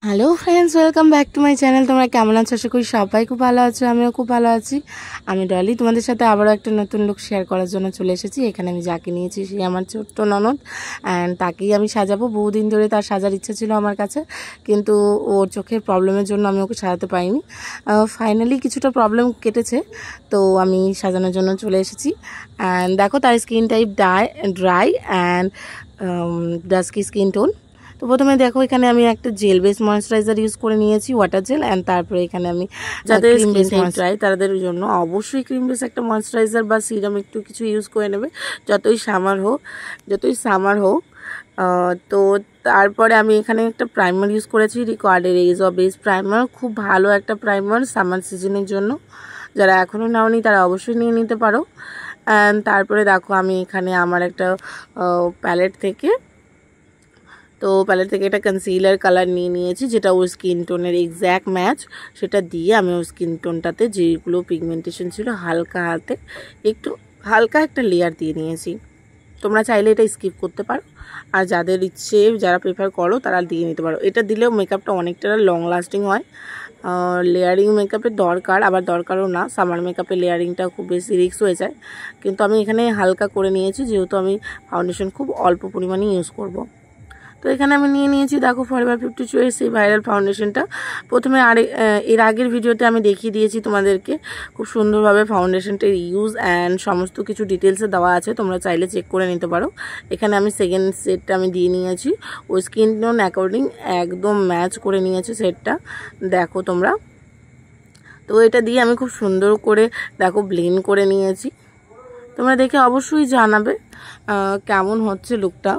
Hello friends, welcome back to my channel. তোমরা কেমন আছো? আশা করি সবাই খুব ভালো আছো। আমিও খুব ভালো আছি। আমি ডলি তোমাদের সাথে আবারও একটা নতুন লুক শেয়ার করার জন্য চলে এসেছি। এখানে আমি যাকে নিয়েছি সে আমার ছোট্ট ননদ, অ্যান্ড তাকেই আমি সাজাবো। বহুদিন ধরে তার সাজার ইচ্ছে ছিল আমার কাছে, কিন্তু ওর চোখের প্রবলেমের জন্য আমি ওকে সাজাতে পারিনি। ফাইনালি কিছুটা প্রবলেম কেটেছে, তো আমি সাজানোর জন্য চলে এসেছি। অ্যান্ড দেখো তার skin type dry and dusky skin tone. তো প্রথমে দেখো এখানে আমি একটা জেল বেস ময়েশ্চারাইজার ইউজ করে নিয়েছি, ওয়াটার জেল, অ্যান্ড তারপরে এখানে আমি যাদের ক্রিম বেস ড্রাই তাদের জন্য অবশ্যই ক্রিম বেস একটা ময়েশ্চারাইজার বা সিরাম একটু কিছু ইউজ করে নেবে, যতই সামার হোক। তো তারপরে আমি এখানে একটা প্রাইমার ইউজ করেছি, রিকোয়ার্ডের এজ অফ বেস প্রাইমার। খুব ভালো একটা প্রাইমার সামার সিজনের জন্য। যারা এখনও নাওনি তারা অবশ্যই নিয়ে নিতে পারো। অ্যান্ড তারপরে দেখো আমি এখানে আমার একটা প্যালেট থেকে একটা কনসিলার কালার নিয়ে নিয়েছি, যেটা ওর স্কিন টোনের এক্স্যাক্ট ম্যাচ। সেটা দিয়ে আমি ওর স্কিন টোনটাতে যেগুলো পিগমেন্টেশন ছিল একটু হালকা একটা লেয়ার দিয়ে নিয়েছি। তোমরা চাইলে এটা স্কিপ করতে পারো, আর যাদের ইচ্ছে যারা প্রেফার করো তারা দিয়ে নিতে পারো। এটা দিলেও মেকআপটা অনেকটা লং লাস্টিং হয়। লেয়ারিং মেকআপের দরকার, আবার দরকারও না। সামার মেকআপে লেয়ারিংটা খুব বেশি রিস্ক হয়ে যায়, কিন্তু আমি এখানে হালকা করে নিয়েছি, যেহেতু আমি ফাউন্ডেশন খুব অল্প পরিমাণে ইউজ করব। তো এখানে আমি নিয়ে নিয়েছি দেখো ফরএভার 52 এর সেই ভাইরাল ফাউন্ডেশনটা। প্রথমে এর আগের ভিডিওতে আমি দেখিয়ে দিয়েছি তোমাদেরকে খুব সুন্দরভাবে ফাউন্ডেশনটার ইউজ অ্যান্ড সমস্ত কিছু ডিটেলসে দেওয়া আছে, তোমরা চাইলে চেক করে নিতে পারো। এখানে আমি সেকেন্ড সেটটা আমি দিয়ে নিয়েছি, ওই স্কিন টোন অ্যাকর্ডিং একদম ম্যাচ করে নিয়েছি সেটটা, দেখো তোমরা। তো এটা দিয়ে আমি খুব সুন্দর করে দেখো ব্লেন্ড করে নিয়েছি। তোমরা দেখে অবশ্যই জানাবে কেমন হচ্ছে লুকটা।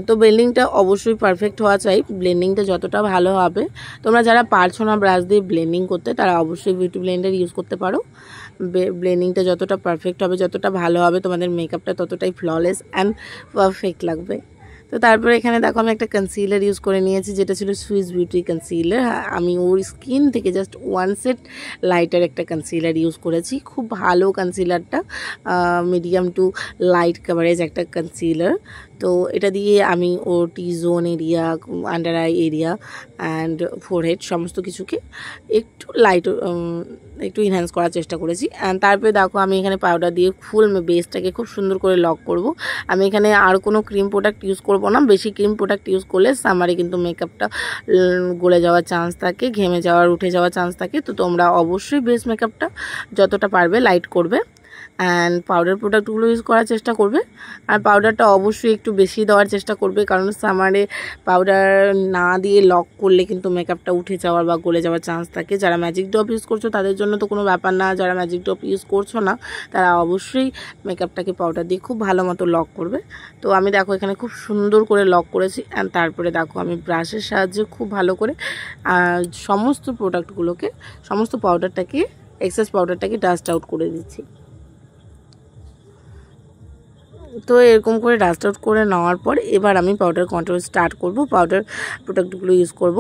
তো ব্লেন্ডিংটা অবশ্যই পারফেক্ট হওয়া চাই। ব্লেন্ডিংটা যতটা ভালো হবে, তোমরা যারা পারছো না ব্রাশ দিয়ে ব্লেন্ডিং করতে, তারা অবশ্যই বিউটি ব্লেন্ডার ইউজ করতে পারো। ব্লেন্ডিংটা যতটা পারফেক্ট হবে, যতটা ভালো হবে, তোমাদের মেকআপটা ততটাই ফ্ললেস অ্যান্ড পারফেক্ট লাগবে। তো তারপরে এখানে দেখো আমি একটা কনসিলার ইউজ করে নিয়েছি, যেটা ছিল সুইস বিউটি কনসিলার। আমি ওর স্কিন থেকে জাস্ট ওয়ান সেট লাইটার একটা কনসিলার ইউজ করেছি। খুব ভালো কনসিলারটা, মিডিয়াম টু লাইট কাভারেজ একটা কনসিলার। তো এটা দিয়ে আমি ওর T zone area, under eye area and forehead সমস্ত কিছুকে একটু ইনহ্যান্স করার চেষ্টা করেছি। অ্যান্ড তারপরে দেখো আমি এখানে পাউডার দিয়ে ফুল বেসটাকে খুব সুন্দর করে লক করব। আমি এখানে আর কোনো ক্রিম প্রোডাক্ট ইউজ করব না। বেশি ক্রিম প্রোডাক্ট ইউজ করলে সামারে কিন্তু মেকআপটা গলে যাওয়ার চান্স থাকে, ঘেমে যাওয়ার, উঠে যাওয়ার চান্স থাকে। তো তোমরা অবশ্যই বেস মেকআপটা যতটা পারবে লাইট করবে অ্যান্ড পাউডার প্রোডাক্টগুলো ইউজ করার চেষ্টা করবে। আর পাউডারটা অবশ্যই একটু বেশি দেওয়ার চেষ্টা করবে, কারণ সামারে পাউডার না দিয়ে লক করলে কিন্তু মেকআপটা উঠে যাওয়ার বা গলে যাওয়ার চান্স থাকে। যারা ম্যাজিক ড্রপ ইউজ করছো তাদের জন্য তো কোনো ব্যাপার না, যারা ম্যাজিক ড্রপ ইউজ করছো না তারা অবশ্যই মেকআপটাকে পাউডার দিয়ে খুব ভালো মতো লক করবে। তো আমি দেখো এখানে খুব সুন্দর করে লক করেছি। অ্যান্ড তারপরে দেখো আমি ব্রাশের সাহায্যে খুব ভালো করে সমস্ত পাউডারটাকে, এক্সেস পাউডারটাকে ডাস্ট আউট করে দিচ্ছি। তো এরকম করে ডাস্ট আউট করে নেওয়ার পর এবার আমি পাউডার কন্ট্রোল স্টার্ট করব। পাউডার প্রোডাক্টগুলো ইউজ করব।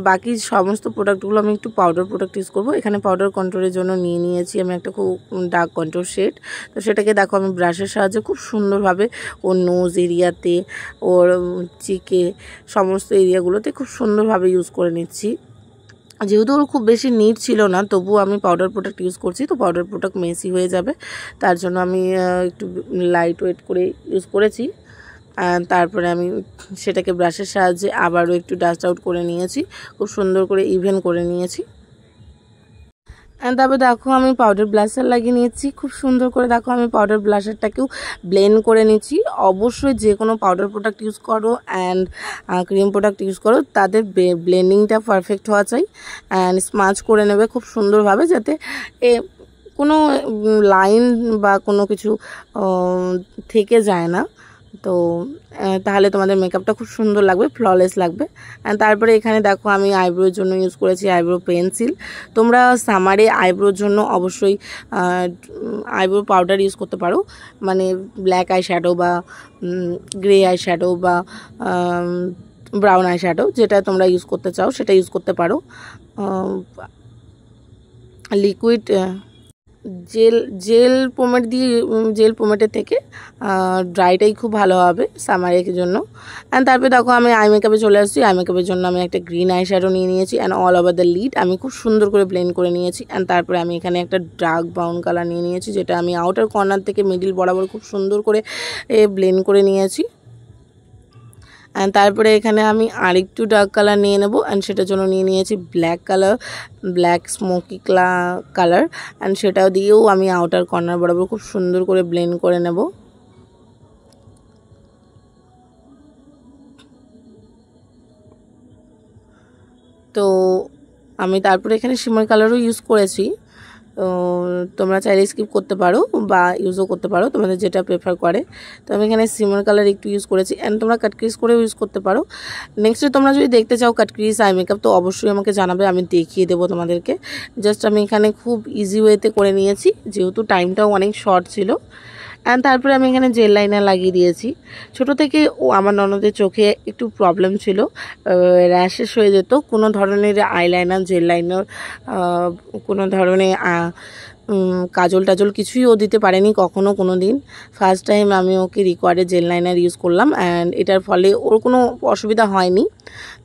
বাকি সমস্ত প্রোডাক্টগুলো আমি একটু পাউডার প্রোডাক্ট ইউজ করব। এখানে পাউডার কন্ট্রোলের জন্য নিয়ে নিয়েছি আমি একটা খুব ডার্ক কন্ট্রোল শেড। তো সেটাকে দেখো আমি ব্রাশের সাহায্যে খুব সুন্দরভাবে ওর নোজ এরিয়াতে, ওর চিকে, সমস্ত এরিয়াগুলোতে খুব সুন্দরভাবে ইউজ করে নিচ্ছি। যেহেতু ওর খুব বেশি নিট ছিল না, তবুও আমি পাউডার প্রোডাক্ট ইউজ করছি, তো পাউডার প্রোডাক্ট মেসি হয়ে যাবে, তার জন্য আমি একটু লাইট ওয়েট করে ইউজ করেছি। তারপরে আমি সেটাকে ব্রাশের সাহায্যে আবারও একটু ডাস্ট আউট করে নিয়েছি, খুব সুন্দর করে ইভেন করে নিয়েছি। তারপরে দেখো আমি পাউডার ব্লাশার লাগিয়ে নিয়েছি খুব সুন্দর করে। দেখো আমি পাউডার ব্লাশারটাকেও ব্লেন্ড করে নিচ্ছি। অবশ্যই যে কোনো পাউডার প্রোডাক্ট ইউজ করো অ্যান্ড ক্রিম প্রোডাক্ট ইউজ করো, তাদের ব্লেন্ডিংটা পারফেক্ট হওয়া চাই। অ্যান্ড স্মাচ করে নেবে খুব সুন্দরভাবে, যাতে কোনো লাইন বা কোনো কিছু থেকে যায় না। তো তাহলে তোমাদের মেকআপটা খুব সুন্দর লাগবে, ফ্ললেস লাগবে। তারপরে এখানে দেখো আমি আইব্রোর জন্য ইউজ করেছি আইব্রো পেন্সিল। তোমরা সামারে আইব্রোর জন্য অবশ্যই আইব্রো পাউডার ইউজ করতে পারো, মানে ব্ল্যাক আই শ্যাডো বা গ্রে আই শ্যাডো বা ব্রাউন আই শ্যাডো, যেটা তোমরা ইউজ করতে চাও সেটা ইউজ করতে পারো। লিকুইড জেল পোমেট দিয়ে জেল পোমেটের থেকে ড্রাইটাই খুব ভালো হবে সামারের জন্য। অ্যান্ড তারপরে দেখো আমি আই মেকআপে চলে আসছি। আই মেকআপের জন্য আমি একটা গ্রিন আই শ্যাডো নিয়ে নিয়েছি and all over the lead আমি খুব সুন্দর করে ব্লেন্ড করে নিয়েছি। অ্যান্ড তারপরে আমি এখানে একটা ডার্ক ব্রাউন কালার নিয়ে নিয়েছি, যেটা আমি আউটার কর্নার থেকে মিডিল বরাবর খুব সুন্দর করে ব্লেন্ড করে নিয়েছি। অ্যান্ড তারপরে এখানে আমি আরেকটু ডার্ক কালার নিয়ে নেব অ্যান্ড সেটার জন্য নিয়ে নিয়েছি black colour, black smoky colour. And সেটাও দিয়েও আমি আউটার কর্নার বরাবর খুব সুন্দর করে ব্লেন্ড করে নেব। তো আমি তারপরে এখানে শিমার কালারও ইউজ করেছি, তো তোমরা চাইলে স্কিপ করতে পারো বা ইউজও করতে পারো, তোমাদের যেটা প্রেফার করে। তো আমি এখানে শিমার কালার একটু ইউজ করেছি অ্যান্ড তোমরা কাটক্রিজ করেও ইউজ করতে পারো। নেক্সটে তোমরা যদি দেখতে চাও কাটক্রিজ আই মেকআপ তো অবশ্যই আমাকে জানাবে, আমি দেখিয়ে দেবো তোমাদেরকে। জাস্ট আমি এখানে খুব ইজি ওয়েতে করে নিয়েছি, যেহেতু টাইমটাও অনেক শর্ট ছিল। অ্যান্ড তারপরে আমি এখানে জেল লাইনার লাগিয়ে দিয়েছি। ছোটো থেকে আমার ননদের চোখে একটু প্রবলেম ছিল, র্যাশেস হয়ে যেত, কোনো ধরনের আইলাইনার জেল লাইনার কোনো ধরনের কাজল টাজল কিছুই ও দিতে পারেনি কখনো কোনো দিন। ফার্স্ট টাইম আমি ওকে রিকোয়ার্ডে জেল লাইনার ইউজ করলাম অ্যান্ড এটার ফলে ওর কোনো অসুবিধা হয়নি।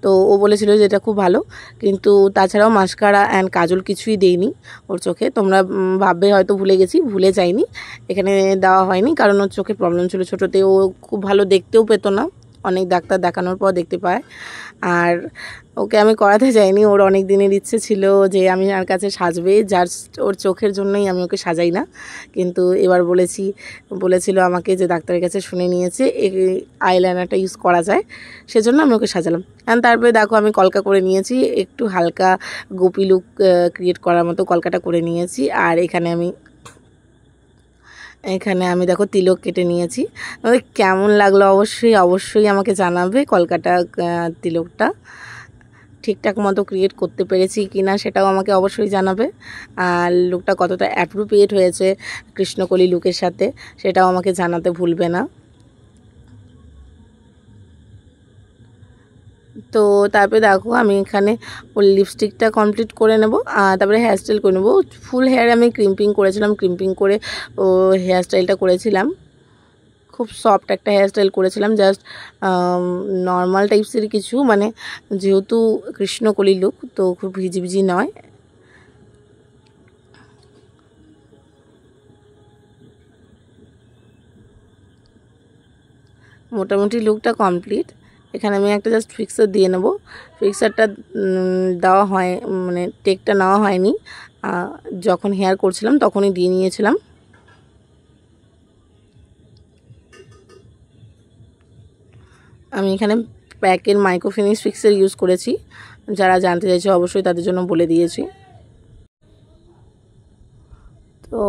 তো ও বলেছিল যে এটা খুব ভালো, কিন্তু তাছাড়াও মাস্কারা অ্যান্ড কাজল কিছুই দেইনি ওর চোখে। তোমরা ভাববে হয়তো ভুলে গেছি, ভুলে যাইনি, এখানে দেওয়া হয়নি কারণ ওর চোখে প্রবলেম ছিল ছোটোতে, ও খুব ভালো দেখতেও পেতো না, অনেক ডাক্তার দেখানোর পর দেখতে পায়। আর ওকে আমি করাতে যাইনি, ওর অনেক দিনের ইচ্ছে ছিল যে আমি আর কাছে সাজবে, জাস্ট ওর চোখের জন্যই আমি ওকে সাজাই না। কিন্তু এবার বলেছিল আমাকে যে ডাক্তারের কাছে শুনে নিয়েছে এই আইলাইনারটা ইউজ করা যায়, সেজন্য আমি ওকে সাজালাম। অ্যান্ড তারপরে দেখো আমি কলকা করে নিয়েছি, একটু হালকা গোপী লুক ক্রিয়েট করার মতো কলকাটা করে নিয়েছি। আর এখানে আমি দেখো তিলক কেটে নিয়েছি। আমাদের কেমন লাগলো অবশ্যই আমাকে জানাবে। কলকাতা তিলকটা ঠিকঠাক মতো ক্রিয়েট করতে পেরেছি কি না সেটাও আমাকে অবশ্যই জানাবে। আর লুকটা কতটা অ্যাপ্রোপ্রিয়েট হয়েছে কৃষ্ণকলি লুকের সাথে সেটাও আমাকে জানাতে ভুলবে না। তো তারপরে দেখো আমি এখানে ওর লিপস্টিকটা কমপ্লিট করে নেব, তারপরে হেয়ারস্টাইল করে নেবো। ফুল হেয়ারে আমি ক্রিম্পিং করেছিলাম, ক্রিম্পিং করে ও হেয়ারস্টাইলটা করেছিলাম। খুব সফট একটা হেয়ারস্টাইল করেছিলাম, জাস্ট নর্মাল টাইপসের কিছু, মানে যেহেতু কৃষ্ণকলি লুক তো খুব ভিজি নয়। মোটামুটি লুকটা কমপ্লিট। এখানে আমি একটা জাস্ট ফিক্সার দিয়ে নেব। ফিক্সারটা দেওয়া হয়, মানে টেকটা নেওয়া হয়নি, যখন হেয়ার করছিলাম তখনই দিয়ে নিয়েছিলাম। আমি এখানে প্যাকের মাইক্রো ফিনিশ ফিক্সার ইউজ করেছি, যারা জানতে চাইছে অবশ্যই তাদের জন্য বলে দিয়েছি। তো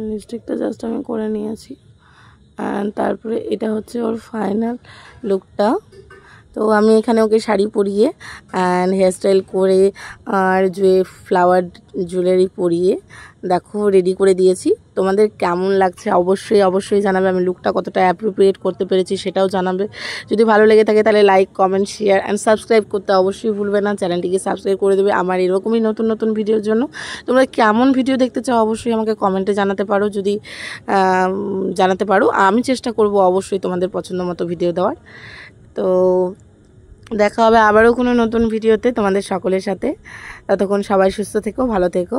লিপস্টিকটা জাস্ট আমি করে নিয়েছি অ্যান্ড তারপরে এটা হচ্ছে ওর ফাইনাল লুকটা। তো আমি এখানে ওকে শাড়ি পরিয়ে অ্যান্ড হেয়ারস্টাইল করে আর যে ফ্লাওয়ার জুয়েলারি পরিয়ে দেখো রেডি করে দিয়েছি। তোমাদের কেমন লাগছে অবশ্যই জানাবে। আমি লুকটা কতটা অ্যাপ্রোপ্রিয়েট করতে পেরেছি সেটাও জানাবে। যদি ভালো লেগে থাকে তাহলে like, comment, share and subscribe করতে অবশ্যই ভুলবে না। চ্যানেলটিকে সাবস্ক্রাইব করে দেবে আমার এরকমই নতুন ভিডিওর জন্য। তোমরা কেমন ভিডিও দেখতে চাও অবশ্যই আমাকে কমেন্টে জানাতে পারো। যদি জানাতে পারো আমি চেষ্টা করব অবশ্যই তোমাদের পছন্দ মতো ভিডিও দেওয়ার। তো দেখা হবে আবারও কোনো নতুন ভিডিওতে তোমাদের সকলের সাথে। ততক্ষণ সবাই সুস্থ থেকো, ভালো থেকো।